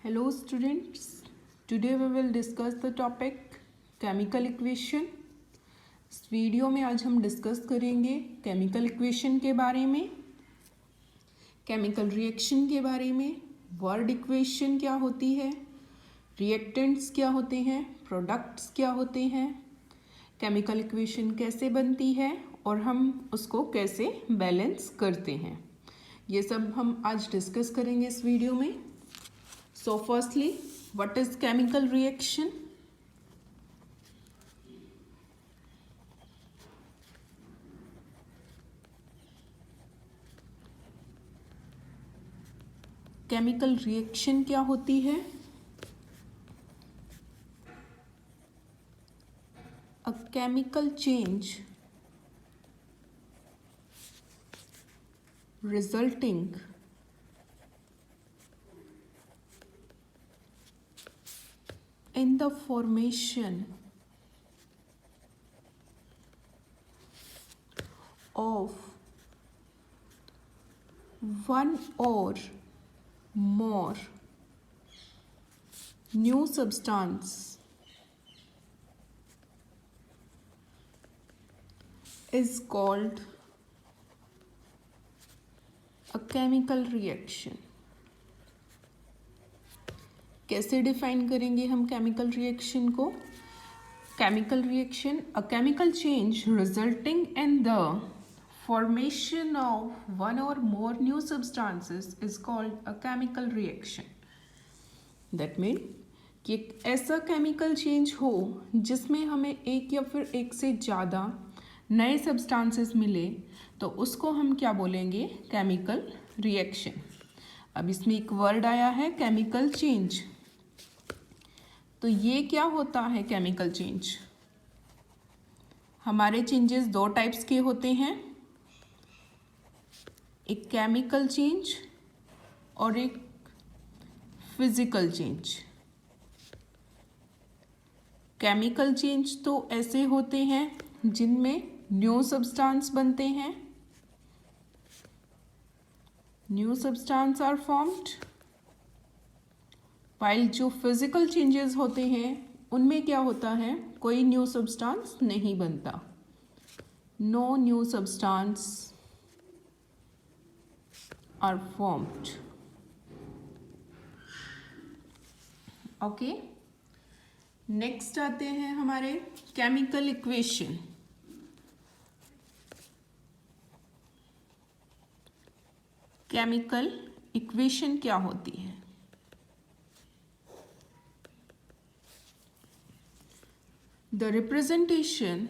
Hello students, today we will discuss the topic chemical equation. इस video में आज हम डिस्कस करेंगे केमिकल इक्वेशन के बारे में, केमिकल रिएक्शन के बारे में, वर्ड इक्वेशन क्या होती है, रिएक्टेंट्स क्या होते हैं, प्रोडक्ट्स क्या होते हैं, केमिकल इक्वेशन कैसे बनती है और हम उसको कैसे बैलेंस करते हैं, ये सब हम आज डिस्कस करेंगे इस वीडियो में. So firstly, what is chemical reaction? Chemical reaction क्या होती है? A chemical change resulting in the formation of one or more new substance is called a chemical reaction. कैसे डिफाइन करेंगे हम केमिकल रिएक्शन को? Chemical reaction a chemical change resulting in the formation of one और more new substances is called a chemical reaction. That mean कि एक ऐसा chemical change हो जिसमें हमें एक या फिर एक से ज़्यादा नए सब्सटेंसेस मिले तो उसको हम क्या बोलेंगे? Chemical reaction. अब इसमें एक वर्ड आया है केमिकल चेंज. तो ये क्या होता है केमिकल चेंज? हमारे चेंजेस दो टाइप्स के होते हैं, एक केमिकल चेंज और एक फिजिकल चेंज. केमिकल चेंज तो ऐसे होते हैं जिनमें न्यू सब्सटेंस बनते हैं, new substance are formed. While जो फिजिकल चेंजेस होते हैं उनमें क्या होता है? कोई न्यू सब्सटेंस नहीं बनता. No new substance are formed. Okay, next आते हैं हमारे केमिकल इक्वेशन. केमिकल इक्वेशन क्या होती है? The representation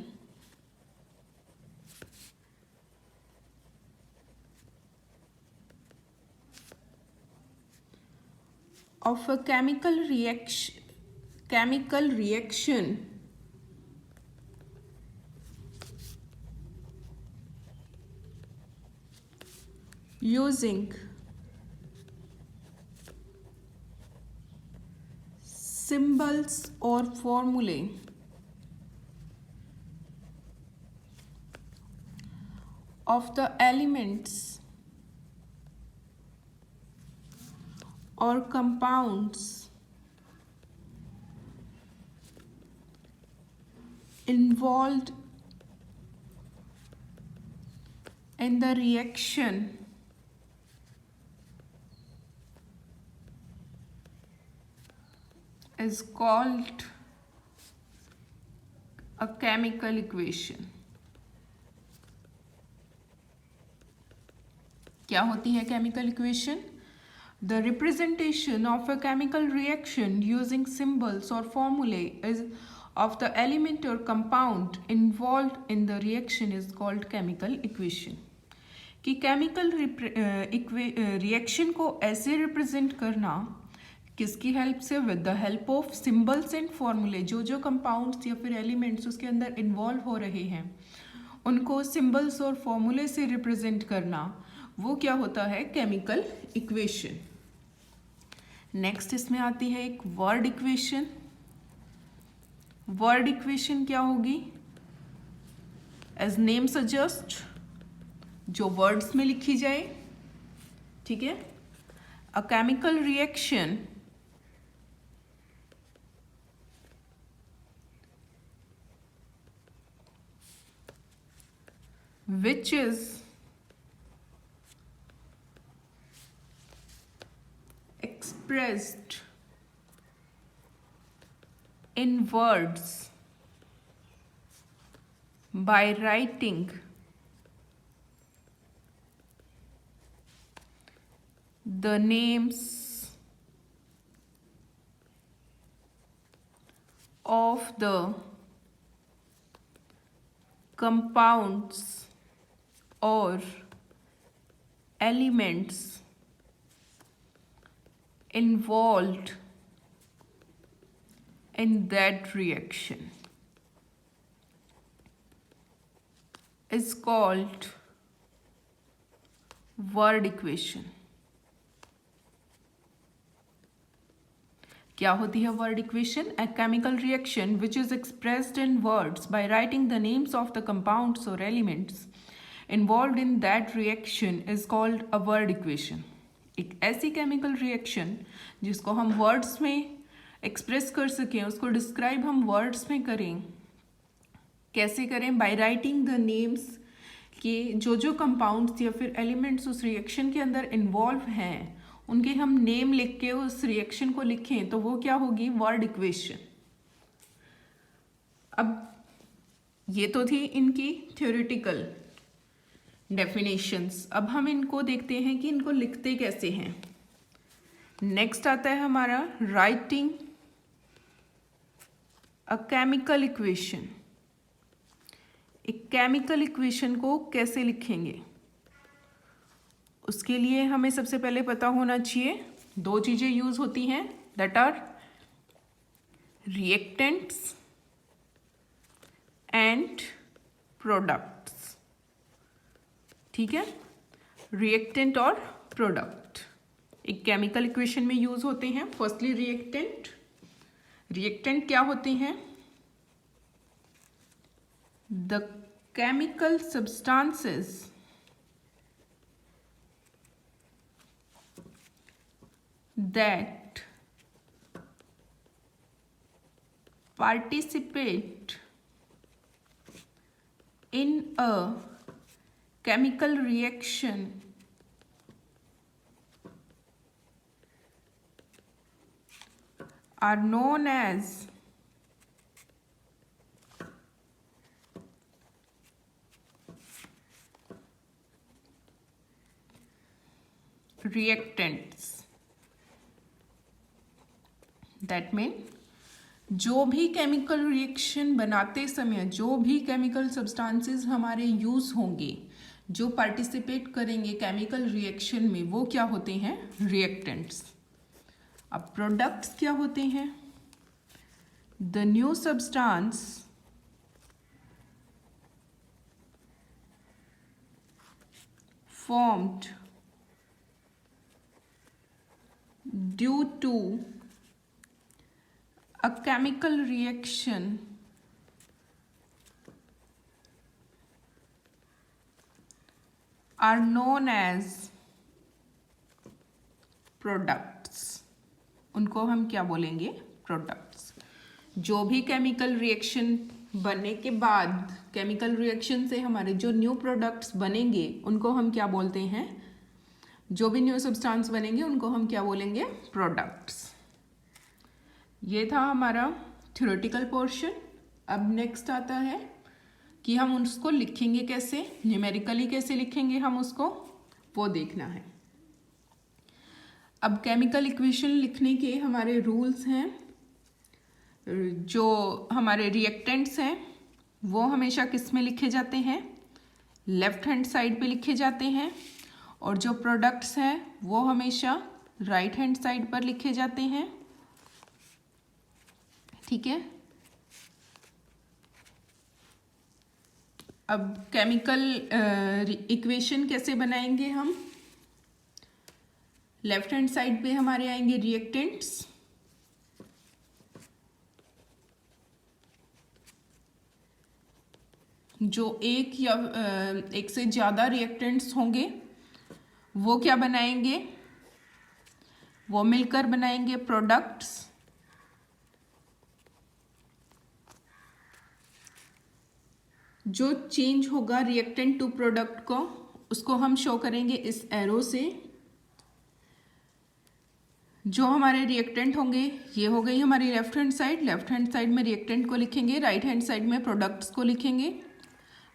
of a chemical reaction using symbols or formulae of the elements or compounds involved in the reaction is called a chemical equation. क्या होती है chemical equation? The representation of a chemical reaction using symbols और फॉर्मूले is of the element और compound involved in the reaction is called chemical equation. कि chemical reaction को ऐसे represent करना किसकी हेल्प से? With the help of symbols and फॉर्मूले. जो जो कंपाउंड्स या फिर एलिमेंट्स उसके अंदर इन्वॉल्व हो रहे हैं उनको सिंबल्स और फॉर्मूले से रिप्रेजेंट करना, वो क्या होता है? Chemical equation. नेक्स्ट इसमें आती है एक वर्ड इक्वेशन. वर्ड इक्वेशन क्या होगी? एज नेम सजेस्ट, जो वर्ड्स में लिखी जाए. ठीक है. अ chemical reaction which is expressed in words by writing the names of the compounds or elements involved in that reaction is called word equation. क्या होती है word equation? A chemical reaction which is expressed in words by writing the names of the compounds or elements involved in that reaction is called a word equation. एक ऐसी chemical reaction जिसको हम words में express कर सकें, उसको describe हम words में करें. कैसे करें? बाय राइटिंग द नेम्स के जो कंपाउंड्स या फिर एलिमेंट्स उस रिएक्शन के अंदर इन्वॉल्व हैं उनके हम नेम लिख के उस रिएक्शन को लिखें तो वो क्या होगी? Word equation. अब ये तो थी इनकी थ्योरेटिकल डेफिनेशंस. अब हम इनको देखते हैं कि इनको लिखते कैसे हैं. नेक्स्ट आता है हमारा राइटिंग अ केमिकल इक्वेशन. एक केमिकल इक्वेशन को कैसे लिखेंगे उसके लिए हमें सबसे पहले पता होना चाहिए दो चीज़ें यूज होती हैं, that are reactants and products. ठीक है, रिएक्टेंट और प्रोडक्ट एक केमिकल इक्वेशन में यूज होते हैं. फर्स्टली रिएक्टेंट क्या होते हैं? The chemical substances that participate in a chemical reaction are known as reactants. That mean जो भी केमिकल रिएक्शन बनाते समय जो भी केमिकल सब्सटेंसेस हमारे यूज होंगे, जो पार्टिसिपेट करेंगे केमिकल रिएक्शन में, वो क्या होते हैं? रिएक्टेंट्स. अब प्रोडक्ट्स क्या होते हैं? The new substance formed due to a chemical reaction are known as products. उनको हम क्या बोलेंगे? प्रोडक्ट्स. जो भी केमिकल रिएक्शन बनने के बाद केमिकल रिएक्शन से हमारे जो न्यू प्रोडक्ट्स बनेंगे उनको हम क्या बोलते हैं? जो भी न्यू सब्सटेंस बनेंगे उनको हम क्या बोलेंगे? प्रोडक्ट्स. ये था हमारा थ्योरेटिकल पोर्शन. अब नेक्स्ट आता है कि हम उसको लिखेंगे कैसे, न्यूमेरिकली कैसे लिखेंगे हम उसको, वो देखना है. अब केमिकल इक्वेशन लिखने के हमारे रूल्स हैं. जो हमारे रिएक्टेंट्स हैं वो हमेशा किस में लिखे जाते हैं? लेफ्ट हैंड साइड पे लिखे जाते हैं. और जो प्रोडक्ट्स हैं वो हमेशा राइट हैंड साइड पर लिखे जाते हैं. ठीक है. अब केमिकल इक्वेशन कैसे बनाएंगे हम? लेफ्ट हैंड साइड पे हमारे आएंगे रिएक्टेंट्स. जो एक या एक से ज़्यादा रिएक्टेंट्स होंगे वो क्या बनाएंगे? वो मिलकर बनाएंगे प्रोडक्ट्स. जो चेंज होगा रिएक्टेंट टू प्रोडक्ट को, उसको हम शो करेंगे इस एरो से। जो हमारे रिएक्टेंट होंगे, ये हो गई हमारी लेफ्ट हैंड साइड में रिएक्टेंट को लिखेंगे, राइट हैंड साइड में प्रोडक्ट्स को लिखेंगे।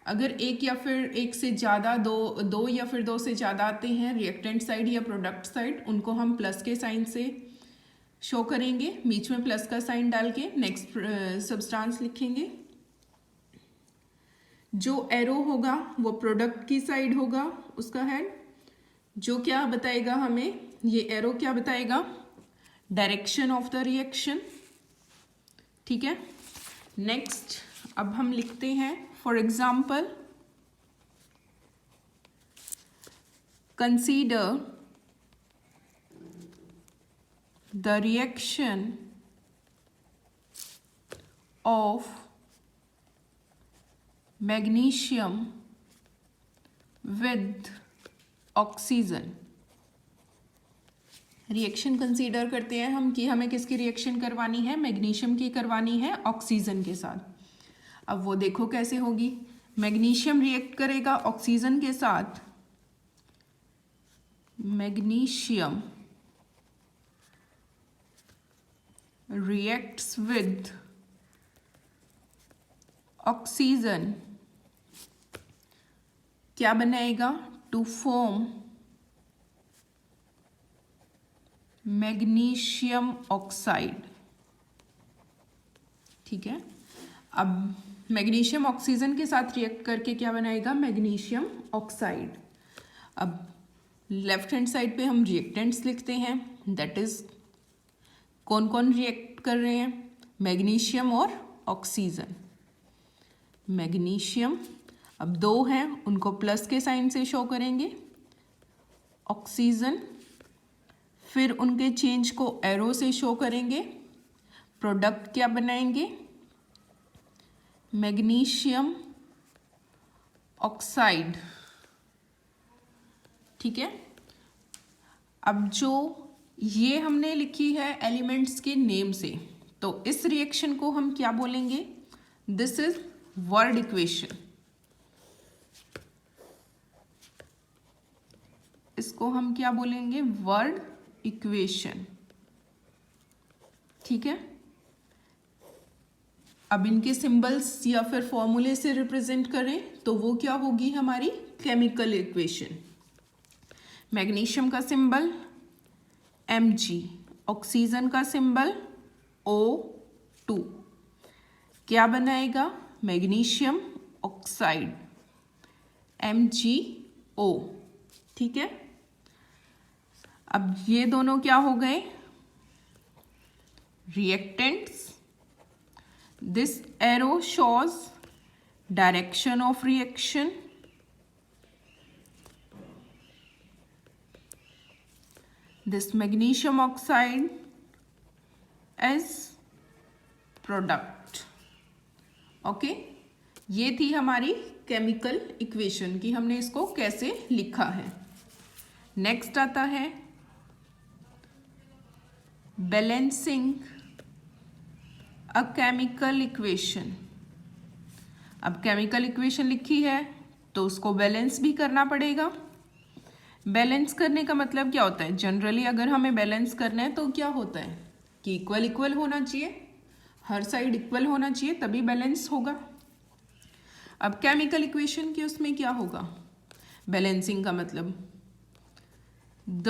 अगर एक या फिर एक से ज़्यादा, दो या फिर दो से ज़्यादा आते हैं रिएक्टेंट साइड या प्रोडक्ट साइड, उनको हम प्लस के साइन से शो करेंगे, बीच में प्लस का साइन डाल के नेक्स्ट सब्सटेंस लिखेंगे। जो एरो होगा वो प्रोडक्ट की साइड होगा, उसका हेड, जो क्या बताएगा हमें, ये एरो क्या बताएगा, डायरेक्शन ऑफ द रिएक्शन। ठीक है, नेक्स्ट अब हम लिखते हैं, for example consider the reaction of magnesium with oxygen. Reaction consider करते हैं हम कि हमें किसकी रिएक्शन करवानी है, मैग्नीशियम की करवानी है ऑक्सीजन के साथ। अब वो देखो कैसे होगी, मैग्नीशियम रिएक्ट करेगा ऑक्सीजन के साथ, मैग्नीशियम रिएक्ट्स विद ऑक्सीजन, क्या बनाएगा, टू फॉर्म मैग्नीशियम ऑक्साइड। ठीक है, अब मैग्नीशियम ऑक्सीजन के साथ रिएक्ट करके क्या बनाएगा, मैग्नीशियम ऑक्साइड। अब लेफ्ट हैंड साइड पे हम रिएक्टेंट्स लिखते हैं, दैट इज कौन कौन रिएक्ट कर रहे हैं, मैग्नीशियम और ऑक्सीजन। मैग्नीशियम, अब दो हैं उनको प्लस के साइन से शो करेंगे, ऑक्सीजन, फिर उनके चेंज को एरो से शो करेंगे, प्रोडक्ट क्या बनाएंगे, मैग्नीशियम ऑक्साइड। ठीक है, अब जो ये हमने लिखी है एलिमेंट्स के नेम से, तो इस रिएक्शन को हम क्या बोलेंगे, दिस इज वर्ड इक्वेशन। इसको हम क्या बोलेंगे, वर्ड इक्वेशन। ठीक है, अब इनके सिंबल्स या फिर फॉर्मूले से रिप्रेजेंट करें तो वो क्या होगी, हमारी केमिकल इक्वेशन। मैग्नीशियम का सिंबल Mg, ऑक्सीजन का सिंबल O2, क्या बनाएगा, मैग्नीशियम ऑक्साइड MgO। ठीक है, अब ये दोनों क्या हो गए, reactants. This arrow shows direction of reaction, this magnesium oxide as product। Okay, ये थी हमारी केमिकल इक्वेशन कि हमने इसको कैसे लिखा है। नेक्स्ट आता है बैलेंसिंग अ केमिकल इक्वेशन। अब केमिकल इक्वेशन लिखी है तो उसको बैलेंस भी करना पड़ेगा। बैलेंस करने का मतलब क्या होता है, जनरली अगर हमें बैलेंस करना है तो क्या होता है कि इक्वल इक्वल होना चाहिए, हर साइड इक्वल होना चाहिए, तभी बैलेंस होगा। अब केमिकल इक्वेशन के उसमें क्या होगा, बैलेंसिंग का मतलब the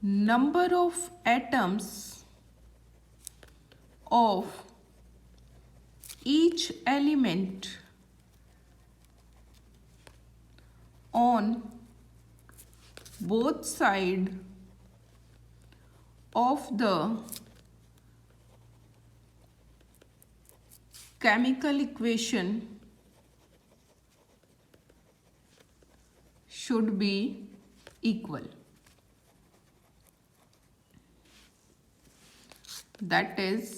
number of atoms of each element on both sides of the chemical equation should be equal. That is,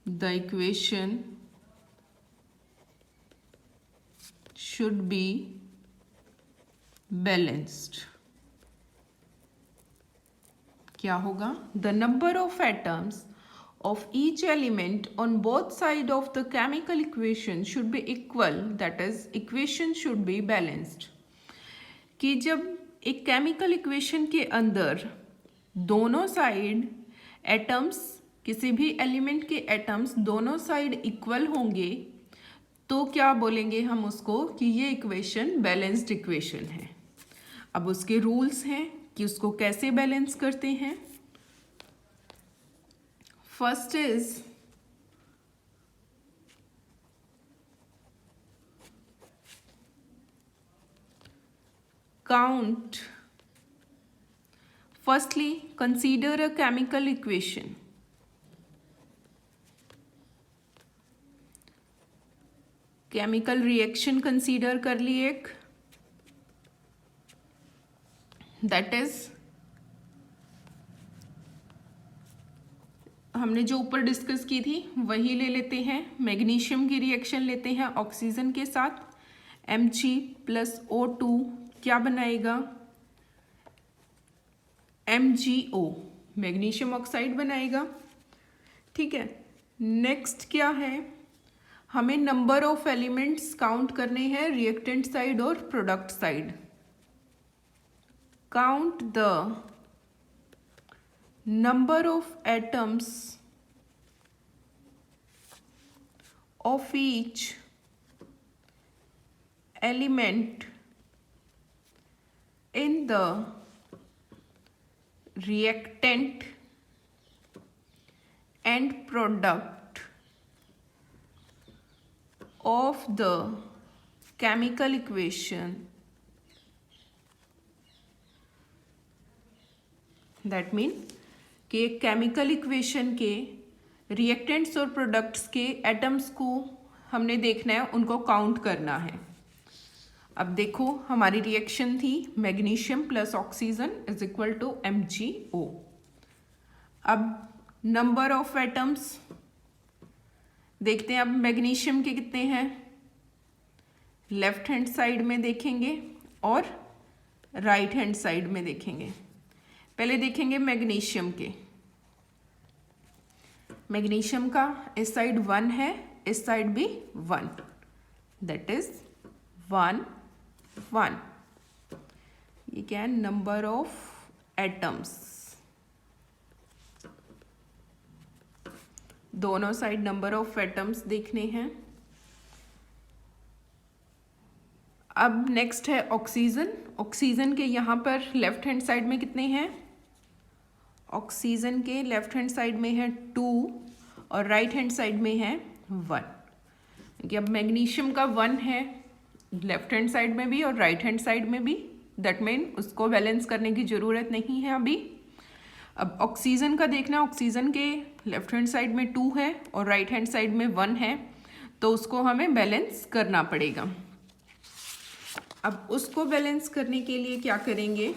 the equation should be balanced. क्या होगा, the number of atoms of each element on both sides of the chemical equation should be equal, that is equation should be balanced. कि जब एक chemical equation के अंदर दोनों side atoms, किसी भी एलिमेंट के एटम्स दोनों साइड इक्वल होंगे तो क्या बोलेंगे हम उसको कि ये इक्वेशन बैलेंस्ड इक्वेशन है। अब उसके रूल्स हैं कि उसको कैसे बैलेंस करते हैं। First is count. Firstly, consider a chemical equation. Chemical reaction consider कर ली एक, दैट इज हमने जो ऊपर डिस्कस की थी वही ले लेते हैं। मैग्नीशियम की रिएक्शन लेते हैं ऑक्सीजन के साथ, Mg+O2 क्या बनाएगा, MgO, मैग्नीशियम ऑक्साइड बनाएगा। ठीक है, नेक्स्ट क्या है, हमें नंबर ऑफ एलिमेंट्स काउंट करने हैं रिएक्टेंट साइड और product side. Count the number of atoms of each element in the reactant and product of the chemical equation, that mean कि केमिकल इक्वेशन के रिएक्टेंट्स और products के atoms को हमने देखना है, उनको काउंट करना है। अब देखो हमारी रिएक्शन थी magnesium plus oxygen is equal to MgO। अब नंबर ऑफ एटम्स देखते हैं। अब मैग्नीशियम के कितने हैं, लेफ्ट हैंड साइड में देखेंगे और राइट हैंड साइड में देखेंगे। पहले देखेंगे मैग्नीशियम के। मैग्नीशियम का इस साइड 1 है, इस साइड भी 1, दैट इज 1 1। ये क्या है, नंबर ऑफ एटम्स, दोनों साइड नंबर ऑफ एटम्स देखने हैं। अब नेक्स्ट है ऑक्सीजन। ऑक्सीजन के यहाँ पर लेफ्ट हैंड साइड में कितने हैं, ऑक्सीजन के लेफ्ट हैंड साइड में है 2 और राइट हैंड साइड में है 1। क्योंकि अब मैग्नीशियम का 1 है लेफ्ट हैंड साइड में भी और राइट हैंड साइड में भी, दैट मीन उसको बैलेंस करने की ज़रूरत नहीं है अभी। अब ऑक्सीजन का देखना, ऑक्सीजन के लेफ्ट हैंड साइड में 2 है और राइट हैंड साइड में 1 है, तो उसको हमें बैलेंस करना पड़ेगा। अब उसको बैलेंस करने के लिए क्या करेंगे,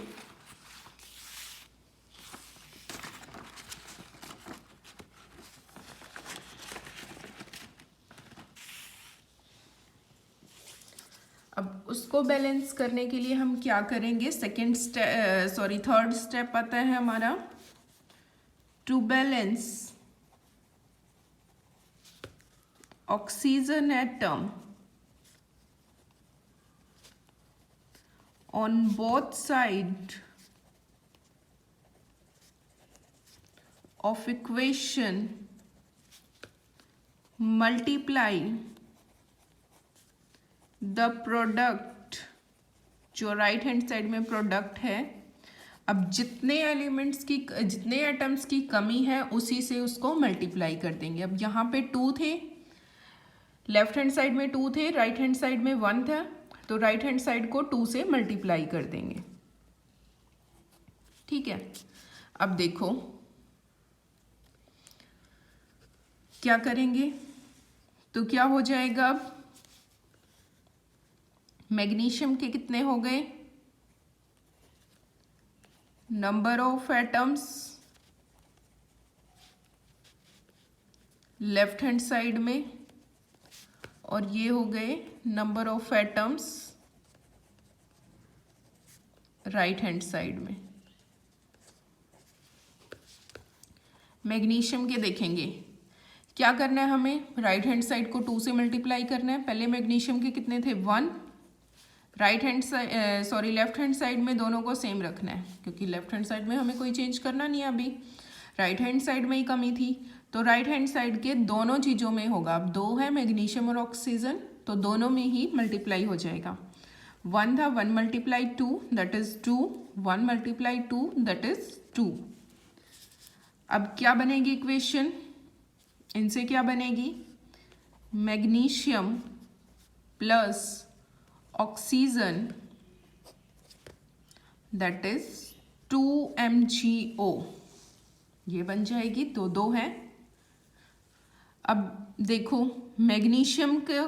अब उसको बैलेंस करने के लिए हम क्या करेंगे, थर्ड स्टेप आता है हमारा, to balance oxygen atom on both side of equation multiply the product, जो राइट हैंड साइड में प्रोडक्ट है। अब जितने एलिमेंट्स की, जितने एटम्स की कमी है उसी से उसको मल्टीप्लाई कर देंगे। अब यहाँ पे 2 थे, लेफ्ट हैंड साइड में 2 थे, राइट हैंड साइड में 1 था, तो राइट हैंड साइड को 2 से मल्टीप्लाई कर देंगे। ठीक है, अब देखो क्या करेंगे, तो क्या हो जाएगा, अब मैग्नीशियम के कितने हो गए, number of atoms left hand side में, और ये हो गए number of atoms right hand side में। मैग्नीशियम के देखेंगे क्या करना है हमें, राइट हैंड साइड को 2 से मल्टीप्लाई करना है। पहले मैग्नीशियम के कितने थे 1, right hand side sorry left hand side में दोनों को सेम रखना है, क्योंकि लेफ्ट हैंड साइड में हमें कोई चेंज करना नहीं है, अभी राइट हैंड साइड में ही कमी थी, तो राइट हैंड साइड के दोनों चीज़ों में होगा। अब 2 है मैग्नीशियम और ऑक्सीजन, तो दोनों में ही मल्टीप्लाई हो जाएगा। 1 था, 1 multiply 2 that is 2, 1 multiply 2 that is 2। अब क्या बनेगी इक्वेशन, इनसे क्या बनेगी, magnesium plus oxygen that is 2MgO, ये बन जाएगी, तो 2 है। अब देखो मैग्नीशियम का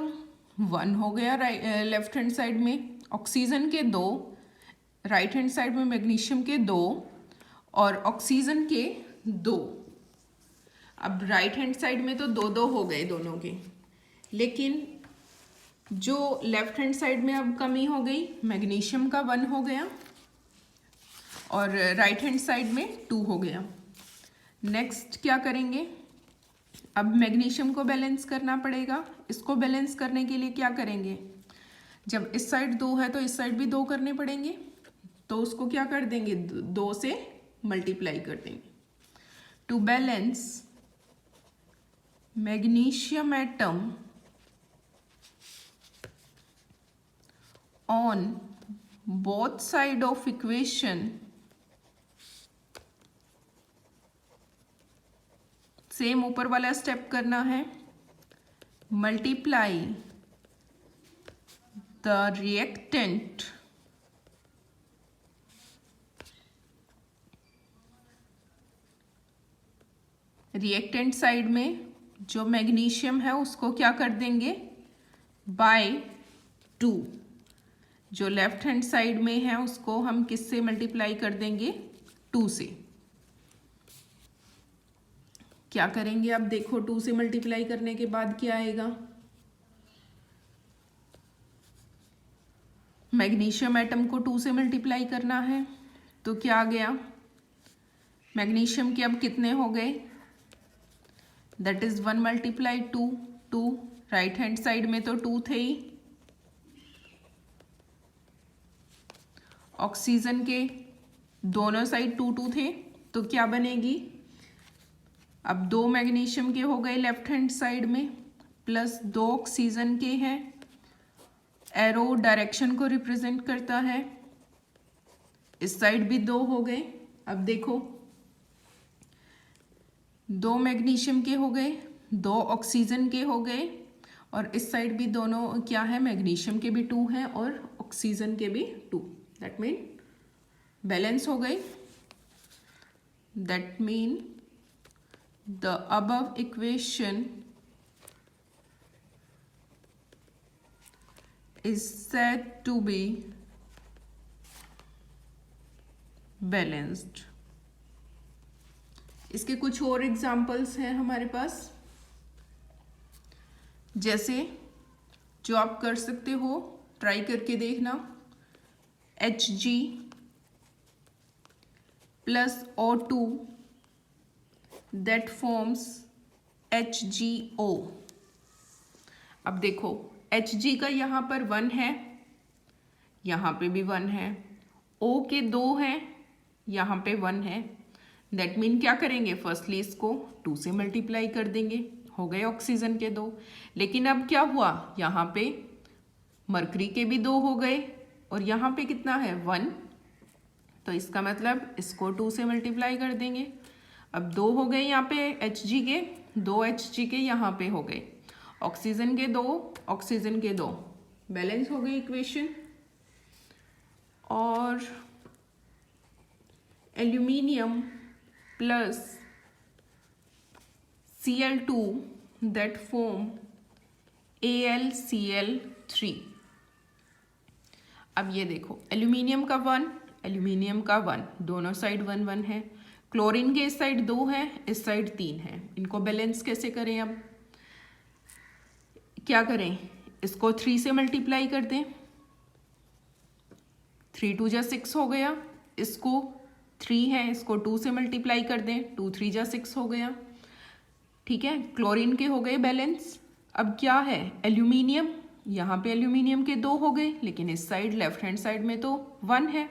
1 हो गया लेफ्ट हैंड साइड में, ऑक्सीजन के 2, राइट हैंड साइड में मैग्नीशियम के 2 और ऑक्सीजन के 2। अब राइट हैंड साइड में तो 2-2 हो गए दोनों के, लेकिन जो लेफ्ट हैंड साइड में अब कमी हो गई, मैग्नीशियम का 1 हो गया और राइट हैंड साइड में 2 हो गया। नेक्स्ट क्या करेंगे, अब मैग्नीशियम को बैलेंस करना पड़ेगा। इसको बैलेंस करने के लिए क्या करेंगे, जब इस साइड 2 है तो इस साइड भी 2 करने पड़ेंगे, तो उसको क्या कर देंगे 2 से मल्टीप्लाई कर देंगे। To balance magnesium atom on both side of equation, same ऊपर वाला स्टेप करना है, multiply the reactant reactant side में जो मैग्नीशियम है उसको क्या कर देंगे बाय 2, जो लेफ्ट हैंड साइड में है उसको हम किससे मल्टीप्लाई कर देंगे 2 से। क्या करेंगे अब देखो, 2 से मल्टीप्लाई करने के बाद क्या आएगा, मैग्नीशियम एटम को 2 से मल्टीप्लाई करना है, तो क्या आ गया, मैग्नीशियम के अब कितने हो गए, that is 1 multiply 2, 2, right hand side में तो 2 थे ही, ऑक्सीजन के दोनों साइड 2-2 थे, तो क्या बनेगी, अब 2 मैग्नीशियम के हो गए लेफ्ट हैंड साइड में प्लस 2 ऑक्सीजन के हैं, एरो डायरेक्शन को रिप्रेजेंट करता है, इस साइड भी 2 हो गए। अब देखो 2 मैग्नीशियम के हो गए, 2 ऑक्सीजन के हो गए, और इस साइड भी दोनों क्या है, मैग्नीशियम के भी 2 हैं और ऑक्सीजन के भी 2, दैट मीन बैलेंस हो गई। That mean the above equation is said to be balanced। इसके कुछ और एग्जाम्पल्स हैं हमारे पास, जैसे जो आप कर सकते हो, ट्राई करके देखना, Hg plus O2 that forms HgO। अब देखो Hg का यहाँ पर 1 है, यहाँ पे भी 1 है, O के 2 हैं, यहाँ पे 1 है, दैट मीन क्या करेंगे, फर्स्टली इसको 2 से मल्टीप्लाई कर देंगे, हो गए ऑक्सीजन के 2। लेकिन अब क्या हुआ, यहाँ पे मरकरी के भी 2 हो गए और यहाँ पे कितना है 1, तो इसका मतलब इसको 2 से मल्टीप्लाई कर देंगे। अब 2 हो गए यहाँ पे Hg के, 2 Hg के यहाँ पे हो गए, ऑक्सीजन के 2, ऑक्सीजन के 2, बैलेंस हो गई इक्वेशन। और aluminium plus Cl2 that form AlCl3। अब ये देखो एल्यूमिनियम का 1, एल्यूमिनियम का 1, दोनों साइड 1 1 है, क्लोरीन के इस साइड 2 है, इस साइड 3 है, इनको बैलेंस कैसे करें, अब क्या करें, इसको 3 से मल्टीप्लाई कर दें, 3 2 जा 6 हो गया, इसको 3 है, इसको 2 से मल्टीप्लाई कर दें, 2 3 जा 6 हो गया। ठीक है, क्लोरीन के हो गए बैलेंस। अब क्या है, एल्यूमिनियम, यहाँ पे एल्यूमिनियम के 2 हो गए, लेकिन इस साइड लेफ्ट हैंड साइड में तो 1 है,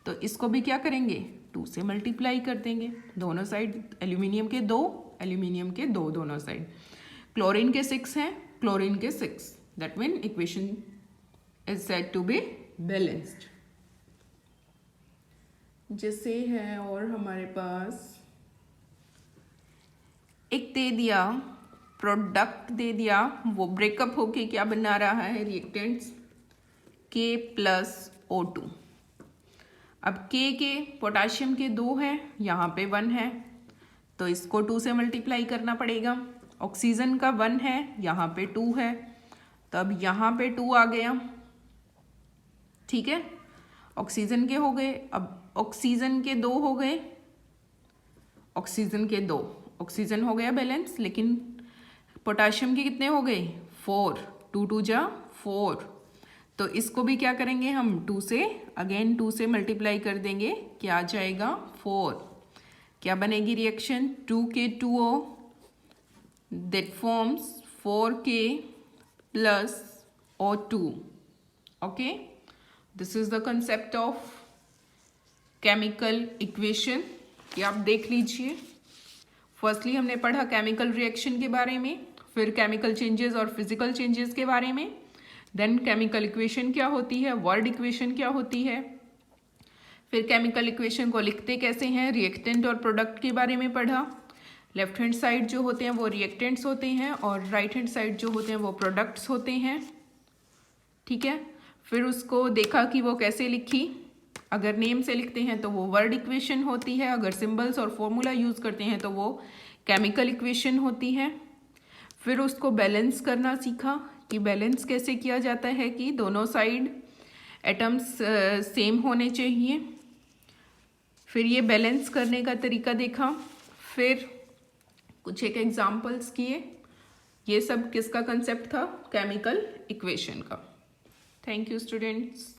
तो इसको भी क्या करेंगे, 2 से मल्टीप्लाई कर देंगे दोनों साइड। एल्यूमिनियम के 2, एल्यूमिनियम के 2 दोनों साइड। क्लोरीन के 6 हैं, क्लोरीन के 6, that mean equation is said to be balanced. जैसे है और हमारे पास एक दे दिया, प्रोडक्ट दे दिया, वो ब्रेकअप होके क्या बना रहा है, रिएक्टेंट्स K प्लस O2। अब K के पोटाशियम के 2 हैं, यहाँ पे 1 है, तो इसको 2 से मल्टीप्लाई करना पड़ेगा। ऑक्सीजन का 1 है, यहाँ पे 2 है, तो अब यहाँ पे 2 आ गया। ठीक है, ऑक्सीजन के हो गए। अब ऑक्सीजन के 2 हो गए, ऑक्सीजन के 2, ऑक्सीजन हो गया बैलेंस, लेकिन पोटाशियम के कितने हो गए, 4, 2 2 जा 4, तो इसको भी क्या करेंगे हम, 2 से अगेन 2 से मल्टीप्लाई कर देंगे, क्या आ जाएगा 4। क्या बनेगी reaction, 2K2O that forms 4K plus O2। Okay, this is the concept of chemical equation. ये आप देख लीजिए। फर्स्टली हमने पढ़ा केमिकल रिएक्शन के बारे में, फिर केमिकल चेंजेस और फिजिकल चेंजेस के बारे में, देन केमिकल इक्वेशन क्या होती है, वर्ड इक्वेशन क्या होती है, फिर केमिकल इक्वेशन को लिखते कैसे हैं, रिएक्टेंट और प्रोडक्ट के बारे में पढ़ा। लेफ्ट हैंड साइड जो होते हैं वो रिएक्टेंट्स होते हैं और राइट हैंड साइड जो होते हैं वो प्रोडक्ट्स होते हैं। ठीक है, फिर उसको देखा कि वो कैसे लिखी। अगर नेम से लिखते हैं तो वो वर्ड इक्वेशन होती है, अगर सिंबल्स और फॉर्मूला यूज़ करते हैं तो वो केमिकल इक्वेशन होती है। फिर उसको बैलेंस करना सीखा कि बैलेंस कैसे किया जाता है, कि दोनों साइड एटम्स सेम होने चाहिए। फिर ये बैलेंस करने का तरीका देखा, फिर कुछ एक एग्जाम्पल्स किए। ये सब किसका कंसेप्ट था, केमिकल इक्वेशन का। Thank you students.